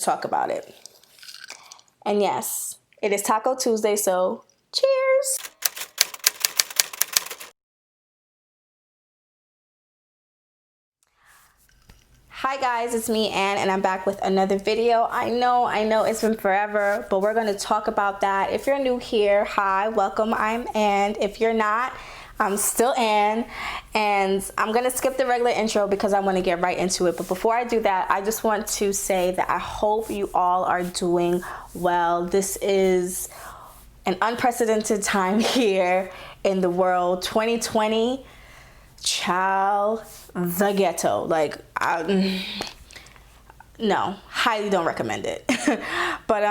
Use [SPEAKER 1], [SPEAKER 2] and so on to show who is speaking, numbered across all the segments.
[SPEAKER 1] talk about it. And yes, it is Taco Tuesday, so cheers. Hi guys, it's me Anne and I'm back with another video. I know it's been forever, but we're going to talk about that. If you're new here, hi, welcome, I'm Anne. If you're not, I'm still Anne, and I'm going to skip the regular intro because I want to get right into it. But before I do that, I just want to say that I hope you all are doing well. This is an unprecedented time here in the world. 2020, child, the ghetto. Like, no, highly don't recommend it. But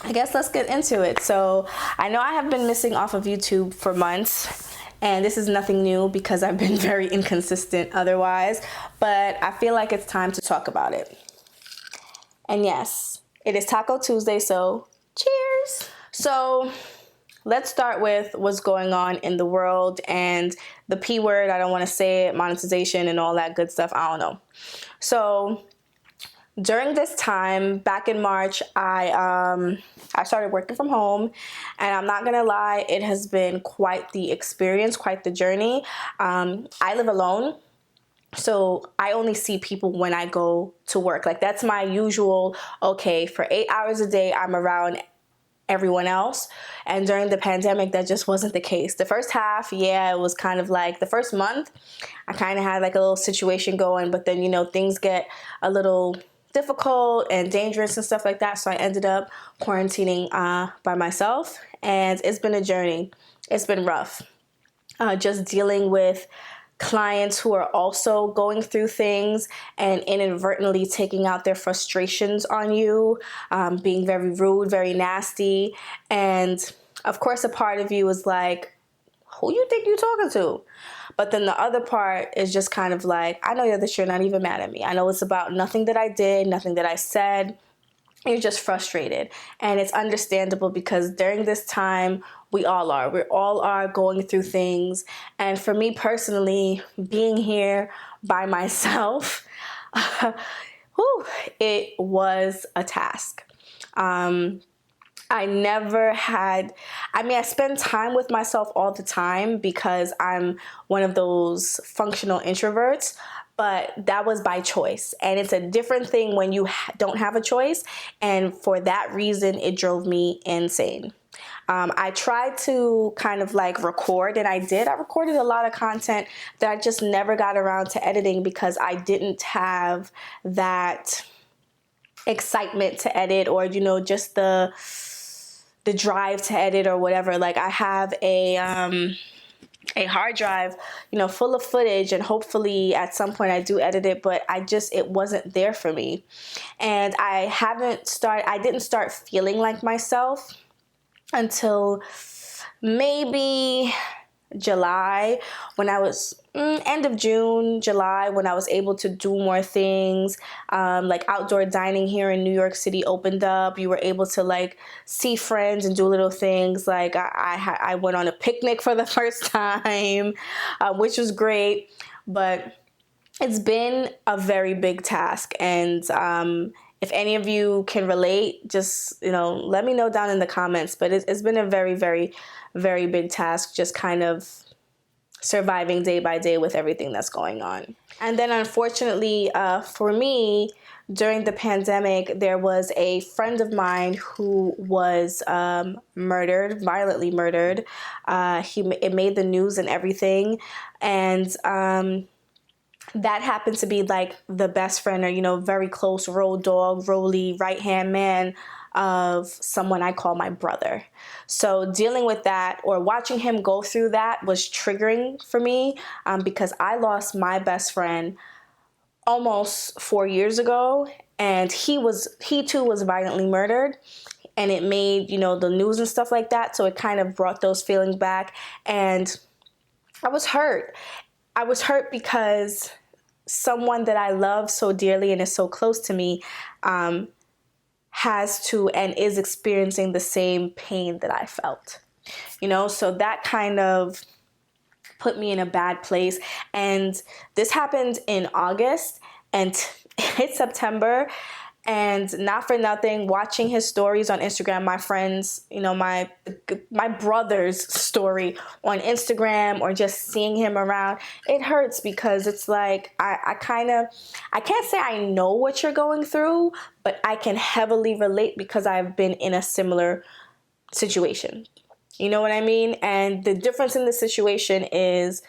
[SPEAKER 1] I guess let's get into it. So I know I have been missing off of YouTube for months, and this is nothing new because I've been very inconsistent otherwise, but I feel like it's time to talk about it. And yes, it is Taco Tuesday, so cheers. So let's start with what's going on in the world and the P word. I don't want to say it, monetization and all that good stuff. I don't know. So during this time, back in March, I started working from home, and I'm not gonna lie, it has been quite the experience, quite the journey. I live alone, so I only see people when I go to work. Like, that's my usual, okay, for 8 hours a day, I'm around everyone else. And during the pandemic, that just wasn't the case. The first half, yeah, it was kind of like the first month, I kind of had like a little situation going, but then, you know, things get a little difficult and dangerous and stuff like that. So I ended up quarantining by myself, and it's been a journey. It's been rough. Just dealing with clients who are also going through things and inadvertently taking out their frustrations on you, being very rude, very nasty. And of course, a part of you is like, who you think you're talking to? But then the other part is just kind of like, I know that you're not even mad at me. I know it's about nothing that I did, nothing that I said. You're just frustrated. And it's understandable because during this time, we all are going through things. And for me personally, being here by myself, it was a task. I spend time with myself all the time because I'm one of those functional introverts, but that was by choice. And it's a different thing when you don't have a choice. And for that reason, it drove me insane. I tried to kind of like record, and I did. I recorded a lot of content that I just never got around to editing because I didn't have that excitement to edit, or, you know, just the drive to edit or whatever. Like, I have a hard drive, you know, full of footage, and hopefully at some point I do edit it, but it wasn't there for me. And I didn't start feeling like myself until maybe July, when I was end of June, July, when I was able to do more things. Like outdoor dining here in New York City opened up. You were able to like see friends and do little things. Like I went on a picnic for the first time, which was great. But it's been a very big task, and if any of you can relate, just, you know, let me know down in the comments. But it's been a very, very, very big task, just kind of surviving day by day with everything that's going on. And then unfortunately for me, during the pandemic, there was a friend of mine who was murdered, violently murdered. It made the news and everything. And that happened to be like the best friend, or, you know, very close road dog, Rolly, right-hand man of someone I call my brother. So dealing with that, or watching him go through that, was triggering for me, because I lost my best friend almost 4 years ago, and he too was violently murdered, and it made, you know, the news and stuff like that. So it kind of brought those feelings back, and I was hurt. I was hurt because someone that I love so dearly and is so close to me has to and is experiencing the same pain that I felt, you know? So that kind of put me in a bad place. And this happened in August, and it's September, And not for nothing, watching his stories on Instagram, my friends, you know, my brother's story on Instagram, or just seeing him around, it hurts, because it's like, I can't say I know what you're going through, but I can heavily relate because I've been in a similar situation. You know what I mean? And the difference in the situation is,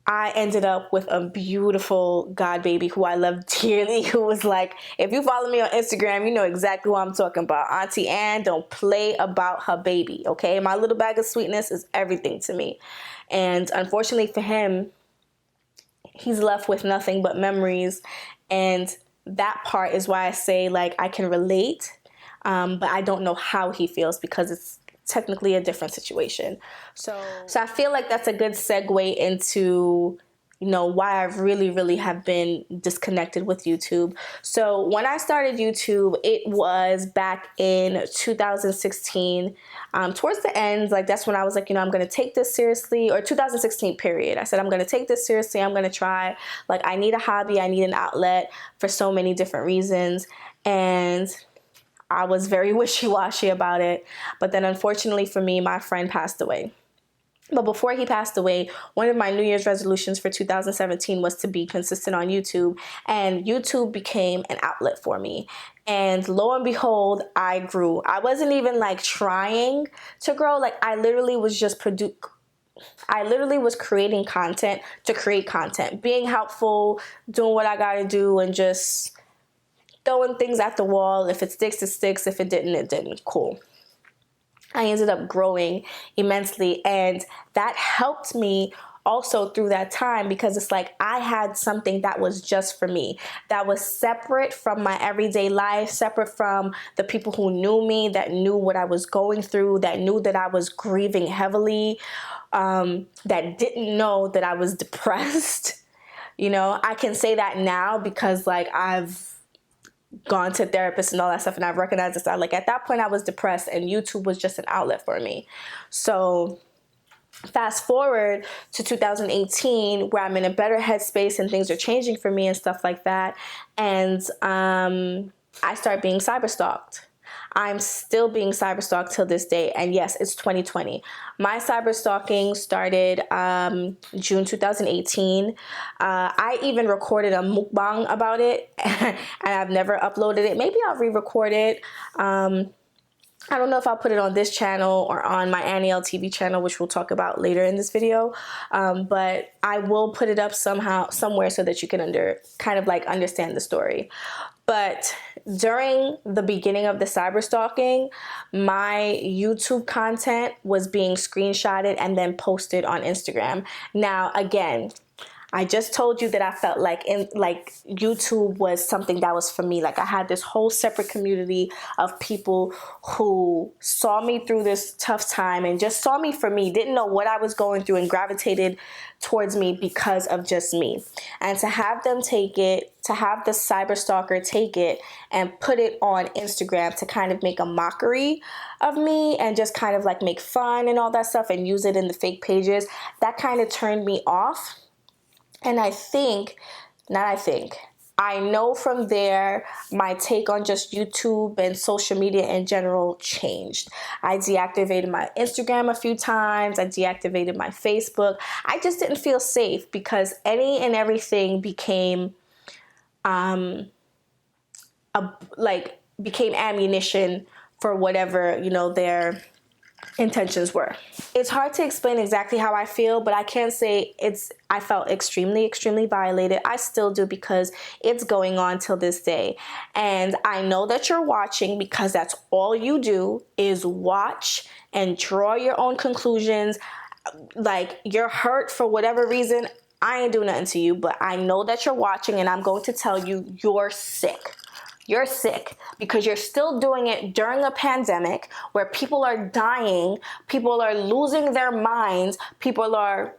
[SPEAKER 1] I ended up with a beautiful god baby who I love dearly, who was like, if you follow me on Instagram, you know exactly what I'm talking about. Auntie Ann don't play about her baby, okay? My little bag of sweetness is everything to me. And unfortunately for him, he's left with nothing but memories. And that part is why I say, like, I can relate, but I don't know how he feels, because it's technically a different situation. So I feel like that's a good segue into, you know, why I really have been disconnected with YouTube. So when I started YouTube, it was back in 2016, towards the end. Like, that's when I was like, you know, I'm going to take this seriously, or 2016 period. I said, I'm going to take this seriously. I'm going to try. Like, I need a hobby. I need an outlet for so many different reasons. And I was very wishy-washy about it. But then unfortunately for me, my friend passed away. But before he passed away, one of my New Year's resolutions for 2017 was to be consistent on YouTube. And YouTube became an outlet for me. And lo and behold, I grew. I wasn't even like trying to grow. Like, I literally was creating content to create content, being helpful, doing what I gotta do, and just throwing things at the wall. If it sticks, it sticks. If it didn't, it didn't. Cool. I ended up growing immensely, and that helped me also through that time, because it's like I had something that was just for me, that was separate from my everyday life, separate from the people who knew me, that knew what I was going through, that knew that I was grieving heavily, that didn't know that I was depressed. You know, I can say that now because, like, I've gone to therapists and all that stuff, and I've recognized this. Like, at that point I was depressed, and YouTube was just an outlet for me. So fast forward to 2018, where I'm in a better headspace and things are changing for me and stuff like that. And I start being cyberstalked. I'm still being cyberstalked till this day. And yes, it's 2020. My cyberstalking started June 2018. I even recorded a mukbang about it, and I've never uploaded it. Maybe I'll re-record it. I don't know if I'll put it on this channel or on my Anneayail TV channel, which we'll talk about later in this video. But I will put it up somewhere so that you can understand the story. But during the beginning of the cyberstalking, my YouTube content was being screenshotted and then posted on Instagram. Now, again, I just told you that I felt like YouTube was something that was for me. Like, I had this whole separate community of people who saw me through this tough time and just saw me for me, didn't know what I was going through, and gravitated towards me because of just me. And to have them take it, to have the cyberstalker take it and put it on Instagram to kind of make a mockery of me and just kind of like make fun and all that stuff and use it in the fake pages, that kind of turned me off. And I know from there, my take on just YouTube and social media in general changed. I deactivated my Instagram a few times. I deactivated my Facebook. I just didn't feel safe because any and everything became ammunition for whatever, you know, their intentions were. It's hard to explain exactly how I feel, but I can say I felt extremely violated. I still do, because it's going on till this day. And I know that you're watching, because that's all you do is watch and draw your own conclusions. Like, you're hurt for whatever reason. I ain't doing nothing to you, but I know that you're watching, and I'm going to tell you, you're sick. You're sick because you're still doing it during a pandemic where people are dying, people are losing their minds, people are,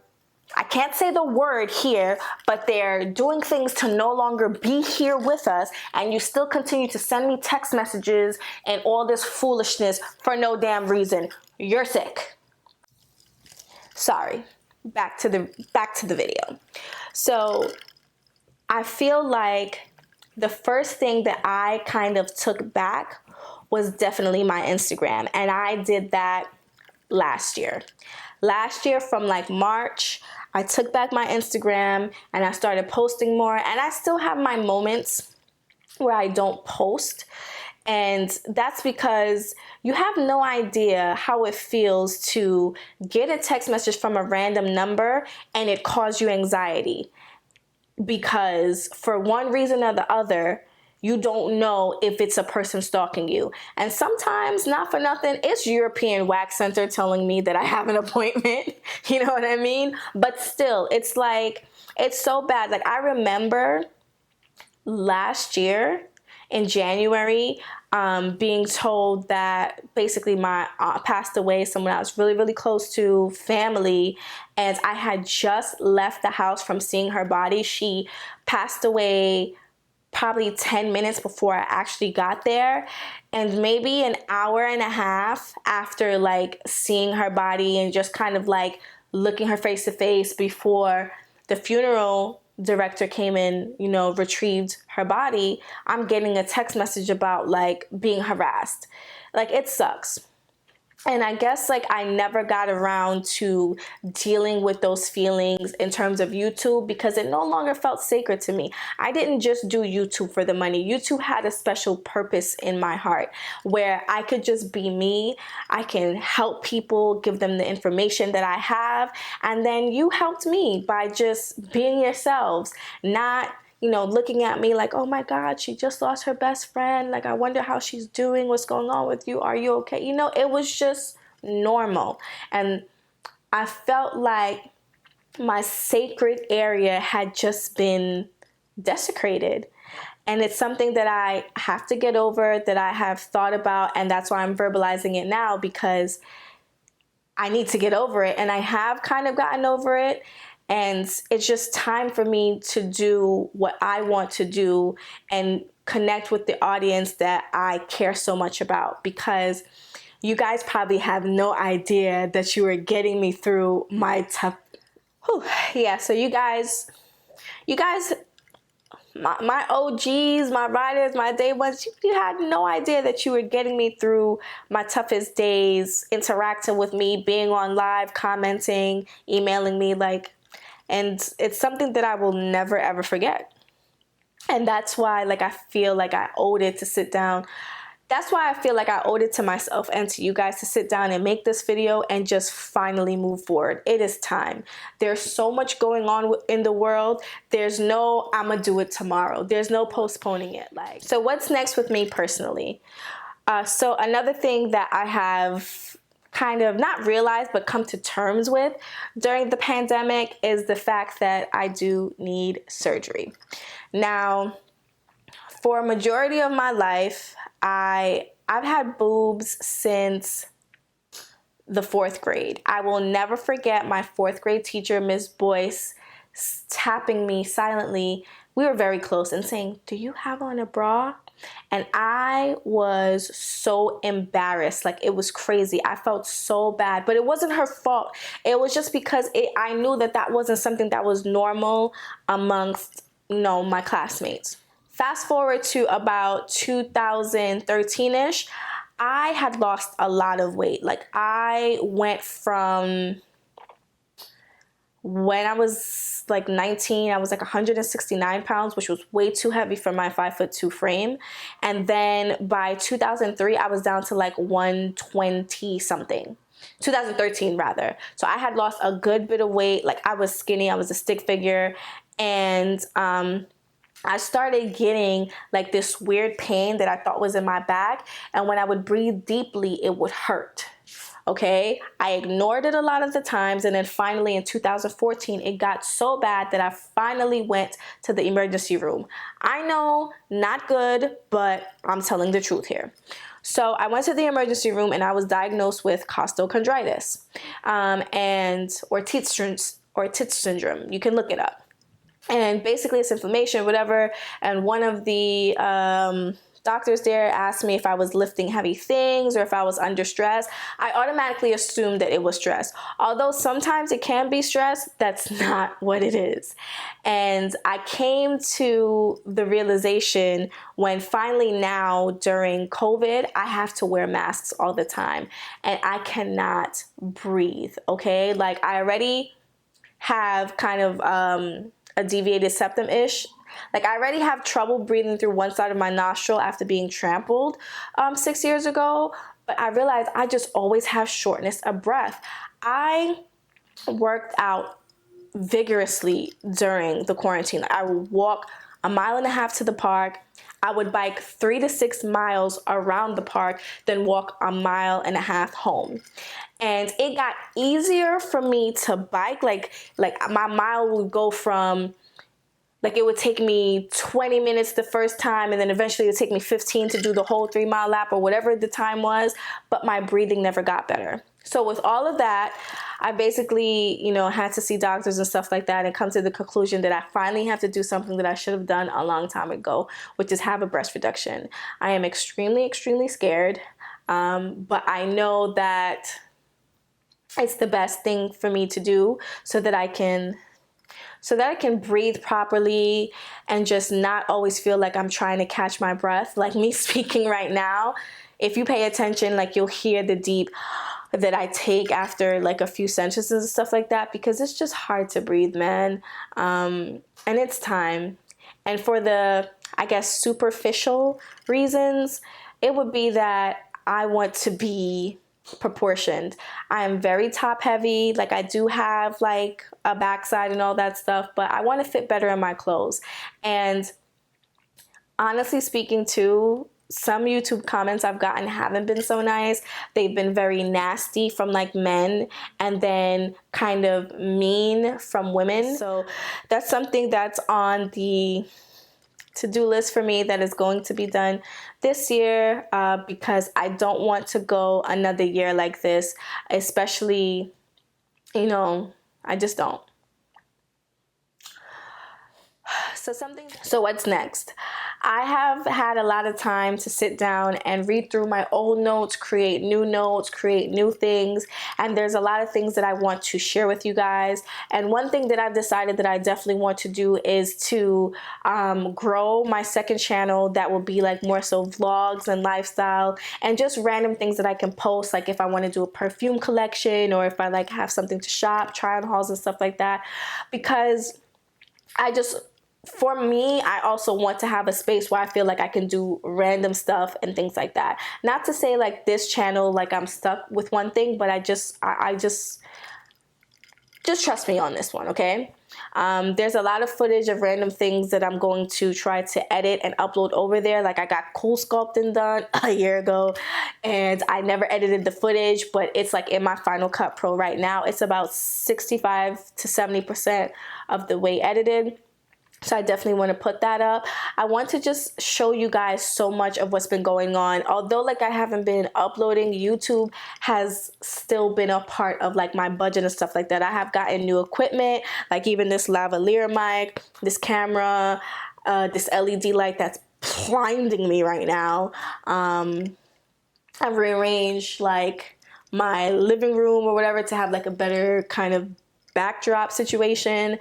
[SPEAKER 1] I can't say the word here, but they're doing things to no longer be here with us, and you still continue to send me text messages and all this foolishness for no damn reason. You're sick. Sorry. Back to the video. So I feel like the first thing that I kind of took back was definitely my Instagram. And I did that last year. Last year from like March, I took back my Instagram and I started posting more. And I still have my moments where I don't post. And that's because you have no idea how it feels to get a text message from a random number and it caused you anxiety. Because for one reason or the other, you don't know if it's a person stalking you. And sometimes, not for nothing, it's European Wax Center telling me that I have an appointment. You know what I mean? But still, it's like, it's so bad. Like, I remember last year in January, being told that basically my aunt passed away, someone I was really, really close to, family, and I had just left the house from seeing her body. She passed away probably 10 minutes before I actually got there, and maybe an hour and a half after like seeing her body and just kind of like looking her face to face before the funeral director came in, you know, retrieved her body, I'm getting a text message about like being harassed. Like, it sucks. And I guess like I never got around to dealing with those feelings in terms of YouTube because it no longer felt sacred to me. I didn't just do YouTube for the money. YouTube had a special purpose in my heart where I could just be me. I can help people, give them the information that I have. And then you helped me by just being yourselves, not, you know, looking at me like, oh my God, she just lost her best friend. Like, I wonder how she's doing. What's going on with you? Are you okay? You know, it was just normal. And I felt like my sacred area had just been desecrated. And it's something that I have to get over, that I have thought about. And that's why I'm verbalizing it now, because I need to get over it. And I have kind of gotten over it. And it's just time for me to do what I want to do and connect with the audience that I care so much about, because you guys probably have no idea that you are getting me through my tough. Yeah, so you guys, my OGs, my riders, my day ones, you had no idea that you were getting me through my toughest days, interacting with me, being on live, commenting, emailing me, like. And it's something that I will never, ever forget. And that's why, like, I feel like I owed it to sit down. That's why I feel like I owed it to myself and to you guys to sit down and make this video and just finally move forward. It is time. There's so much going on in the world. There's no, I'm gonna do it tomorrow. There's no postponing it. Like, so what's next with me personally? So another thing that I have kind of not realized but come to terms with during the pandemic is the fact that I do need surgery. Now, for a majority of my life, I've had boobs since the 4th grade. I will never forget my 4th grade teacher, Miss Boyce, tapping me silently. We were very close, and saying, "Do you have on a bra?" And I was so embarrassed. Like, it was crazy. I felt so bad, but it wasn't her fault. It was just because I knew that that wasn't something that was normal amongst, you know, my classmates. Fast forward to about 2013-ish, I had lost a lot of weight. Like, I went from, when I was like 19, I was like 169 pounds, which was way too heavy for my 5'2" frame. And then by 2003, I was down to like 120 something. 2013 rather. So I had lost a good bit of weight. Like, I was skinny, I was a stick figure. And I started getting like this weird pain that I thought was in my back. And when I would breathe deeply, it would hurt. Okay, I ignored it a lot of the times, and then finally in 2014, it got so bad that I finally went to the emergency room. I know, not good, but I'm telling the truth here. So I went to the emergency room and I was diagnosed with costochondritis, or Tietz syndrome. You can look it up. And basically it's inflammation, whatever. And one of the doctors there asked me if I was lifting heavy things or if I was under stress, I automatically assumed that it was stress. Although sometimes it can be stress, that's not what it is. And I came to the realization when finally now during COVID, I have to wear masks all the time and I cannot breathe, okay? Like I already have kind of a deviated septum-ish. Like I already have trouble breathing through one side of my nostril after being trampled 6 years ago. But I realized I just always have shortness of breath. I worked out vigorously during the quarantine. I would walk 1.5 miles to the park. I would bike 3 to 6 miles around the park, then walk 1.5 miles home. And it got easier for me to bike. Like my mile would go from, like it would take me 20 minutes the first time, and then eventually it would take me 15 to do the whole 3-mile lap or whatever the time was, but my breathing never got better. So with all of that, I basically, had to see doctors and stuff like that and come to the conclusion that I finally have to do something that I should have done a long time ago, which is have a breast reduction. I am extremely, extremely scared, but I know that it's the best thing for me to do so that I can breathe properly and just not always feel like I'm trying to catch my breath. Like me speaking right now, if you pay attention, like you'll hear the deep that I take after like a few sentences and stuff like that, because it's just hard to breathe, man. And it's time. And for the, I guess, superficial reasons, it would be that I want to be proportioned. I am very top heavy. Like I do have like a backside and all that stuff, but I want to fit better in my clothes. And honestly speaking too, some YouTube comments I've gotten haven't been so nice. They've been very nasty from like men and then kind of mean from women. So that's something that's on the to-do list for me that is going to be done this year, because I don't want to go another year like this, especially, I just don't. So what's next? I have had a lot of time to sit down and read through my old notes, create new things, and there's a lot of things that I want to share with you guys. And one thing that I've decided that I definitely want to do is to grow my second channel that will be like more so vlogs and lifestyle and just random things that I can post, like if I want to do a perfume collection or if I like have something to shop, try on hauls and stuff like that, because for me, I also want to have a space where I feel like I can do random stuff and things like that. Not to say like this channel, like I'm stuck with one thing, but I just trust me on this one, okay? There's a lot of footage of random things that I'm going to try to edit and upload over there. Like I got cool sculpting done a year ago and I never edited the footage, but it's like in my Final Cut Pro right now. It's about 65 to 70% of the way edited. So I definitely want to put that up. I want to just show you guys so much of what's been going on. Although like I haven't been uploading, YouTube has still been a part of like my budget and stuff like that. I have gotten new equipment, like even this lavalier mic, this camera, this LED light that's blinding me right now. I've rearranged like my living room or whatever to have like a better kind of backdrop situation.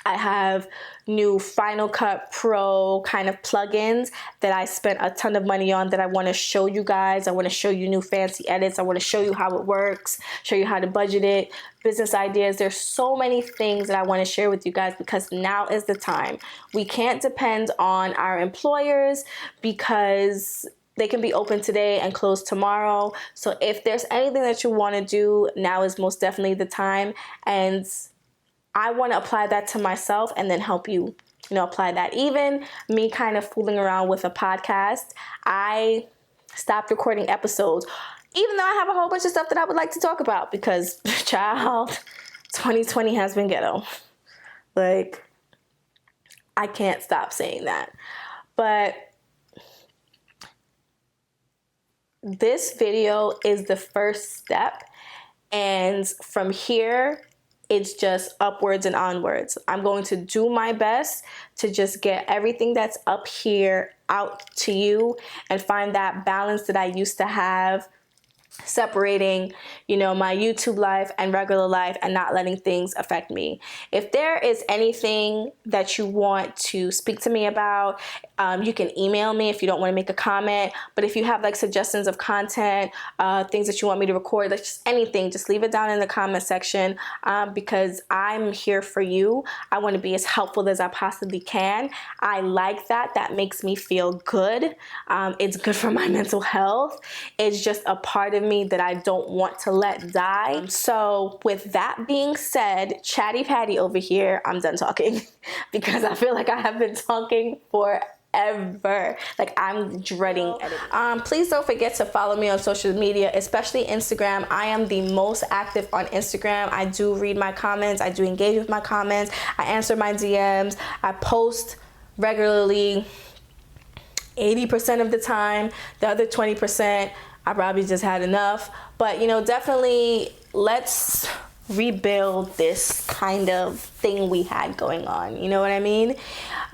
[SPEAKER 1] I have new Final Cut Pro kind of plugins that I spent a ton of money on that I want to show you guys. I want to show you new fancy edits. I want to show you how it works, show you how to budget it, business ideas. There's so many things that I want to share with you guys because now is the time. We can't depend on our employers because they can be open today and closed tomorrow. So if there's anything that you want to do, now is most definitely the time. And I want to apply that to myself and then help you, apply that. Even me kind of fooling around with a podcast, I stopped recording episodes, even though I have a whole bunch of stuff that I would like to talk about because, child, 2020 has been ghetto. Like, I can't stop saying that. But this video is the first step. And from here, it's just upwards and onwards. I'm going to do my best to just get everything that's up here out to you and find that balance that I used to have, separating, you know, my YouTube life and regular life and not letting things affect me. If there is anything that you want to speak to me about, you can email me if you don't want to make a comment. But if you have like suggestions of content, things that you want me to record, like just anything, just leave it down in the comment section, because I'm here for you. I want to be as helpful as I possibly can. I like that. That makes me feel good. It's good for my mental health. It's just a part of me that I don't want to let die. So with that being said, Chatty Patty over here, I'm done talking because I feel like I have been talking forever. Like, I'm dreading editing. Please don't forget to follow me on social media, especially Instagram. I am the most active on Instagram. I do read my comments. I do engage with my comments. I answer my DMs. I post regularly 80% of the time. The other 20%, I probably just had enough. But, you know, definitely let's rebuild this kind of thing we had going on. You know what I mean?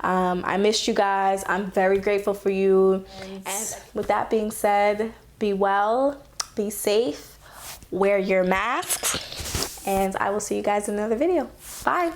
[SPEAKER 1] I missed you guys. I'm very grateful for you. And with that being said, be well, be safe, wear your masks, and I will see you guys in another video. Bye.